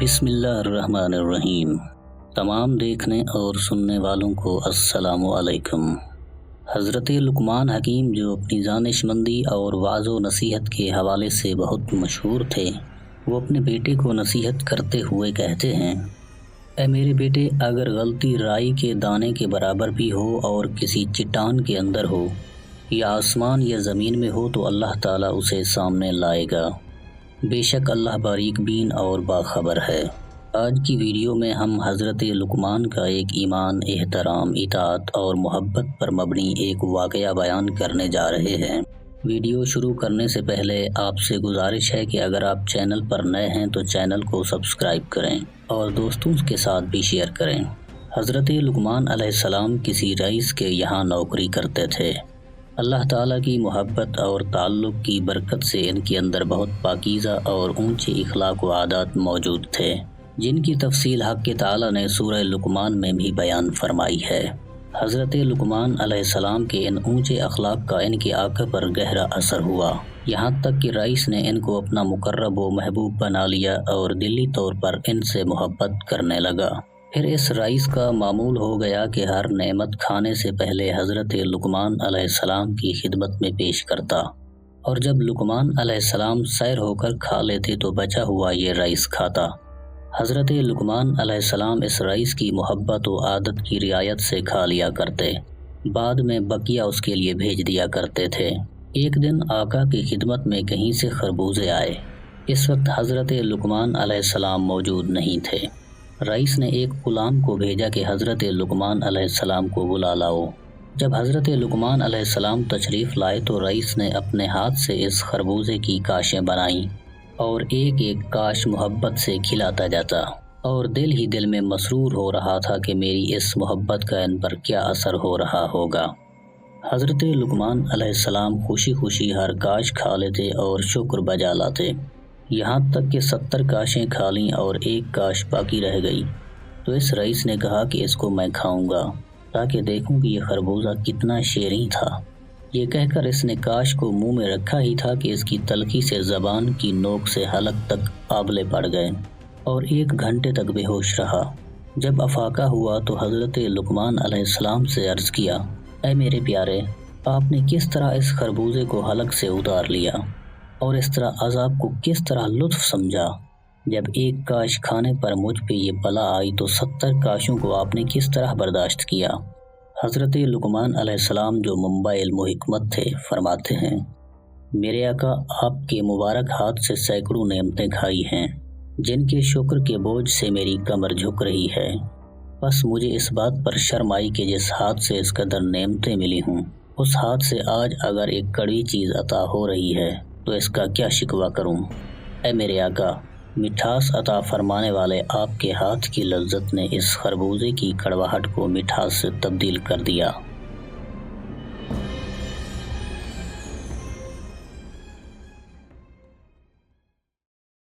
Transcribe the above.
بسم اللہ الرحمن الرحیم۔ تمام دیکھنے اور سننے والوں کو السلام علیکم۔ حضرت لقمان حکیم جو اپنی دانشمندی اور وعظ و نصیحت کے حوالے سے بہت مشہور تھے، وہ اپنے بیٹے کو نصیحت کرتے ہوئے کہتے ہیں: اے میرے بیٹے، اگر غلطی رائی کے دانے کے برابر بھی ہو اور کسی چٹان کے اندر ہو یا آسمان یا زمین میں ہو تو اللہ تعالیٰ اسے سامنے لائے گا۔ بے شک اللہ باریک بین اور باخبر ہے۔ آج کی ویڈیو میں ہم حضرت لقمان کا ایک ایمان، احترام، اطاعت اور محبت پر مبنی ایک واقعہ بیان کرنے جا رہے ہیں۔ ویڈیو شروع کرنے سے پہلے آپ سے گزارش ہے کہ اگر آپ چینل پر نئے ہیں تو چینل کو سبسکرائب کریں اور دوستوں کے ساتھ بھی شیئر کریں۔ حضرت لقمان علیہ السلام کسی رئیس کے یہاں نوکری کرتے تھے۔ اللہ تعالیٰ کی محبت اور تعلق کی برکت سے ان کے اندر بہت پاکیزہ اور اونچے اخلاق و عادات موجود تھے، جن کی تفصیل حق تعالیٰ نے سورہ لقمان میں بھی بیان فرمائی ہے۔ حضرت لقمان علیہ السلام کے ان اونچے اخلاق کا ان کے آقا پر گہرا اثر ہوا، یہاں تک کہ رئیس نے ان کو اپنا مقرب و محبوب بنا لیا اور دلی طور پر ان سے محبت کرنے لگا۔ پھر اس رئیس کا معمول ہو گیا کہ ہر نعمت کھانے سے پہلے حضرت لقمان علیہ السلام کی خدمت میں پیش کرتا، اور جب لقمان علیہ السلام سیر ہو کر کھا لیتے تو بچا ہوا یہ رئیس کھاتا۔ حضرت لقمان علیہ السلام اس رئیس کی محبت و عادت کی رعایت سے کھا لیا کرتے، بعد میں بقیہ اس کے لیے بھیج دیا کرتے تھے۔ ایک دن آقا کی خدمت میں کہیں سے خربوزے آئے۔ اس وقت حضرت لقمان علیہ السلام موجود نہیں تھے۔ رئیس نے ایک غلام کو بھیجا کہ حضرت لقمان علیہ السلام کو بلا لاؤ۔ جب حضرت لقمان علیہ السلام تشریف لائے تو رئیس نے اپنے ہاتھ سے اس خربوزے کی کاشیں بنائیں اور ایک ایک کاش محبت سے کھلاتا جاتا، اور دل ہی دل میں مسرور ہو رہا تھا کہ میری اس محبت کا ان پر کیا اثر ہو رہا ہوگا۔ حضرت لقمان علیہ السلام خوشی خوشی ہر کاش کھا لیتے اور شکر بجا لاتے، یہاں تک کہ 70 کاشیں کھا لیں اور ایک کاش باقی رہ گئی تو اس رئیس نے کہا کہ اس کو میں کھاؤں گا تاکہ دیکھوں کہ یہ خربوزہ کتنا شیریں تھا۔ یہ کہہ کر اس نے کاش کو منہ میں رکھا ہی تھا کہ اس کی تلخی سے زبان کی نوک سے حلق تک آبلے پڑ گئے اور 1 گھنٹے تک بے ہوش رہا۔ جب افاقہ ہوا تو حضرت لقمان علیہ السلام سے عرض کیا: اے میرے پیارے، آپ نے کس طرح اس خربوزے کو حلق سے اتار لیا اور اس طرح عذاب کو کس طرح لطف سمجھا؟ جب 1 کاش کھانے پر مجھ پہ یہ بلا آئی تو 70 کاشوں کو آپ نے کس طرح برداشت کیا؟ حضرت لقمان علیہ السلام جو منبع علم و حکمت تھے فرماتے ہیں: میرے آقا، آپ کے مبارک ہاتھ سے سینکڑوں نعمتیں کھائی ہیں جن کے شکر کے بوجھ سے میری کمر جھک رہی ہے، بس مجھے اس بات پر شرم آئی کہ جس ہاتھ سے اس قدر نعمتیں ملی ہوں، اس ہاتھ سے آج اگر ایک کڑوی چیز عطا ہو رہی ہے تو اس کا کیا شکوہ کروں؟ اے میرے آقا، مٹھاس عطا فرمانے والے آپ کے ہاتھ کی لذت نے اس خربوزے کی کڑواہٹ کو مٹھاس سے تبدیل کر دیا۔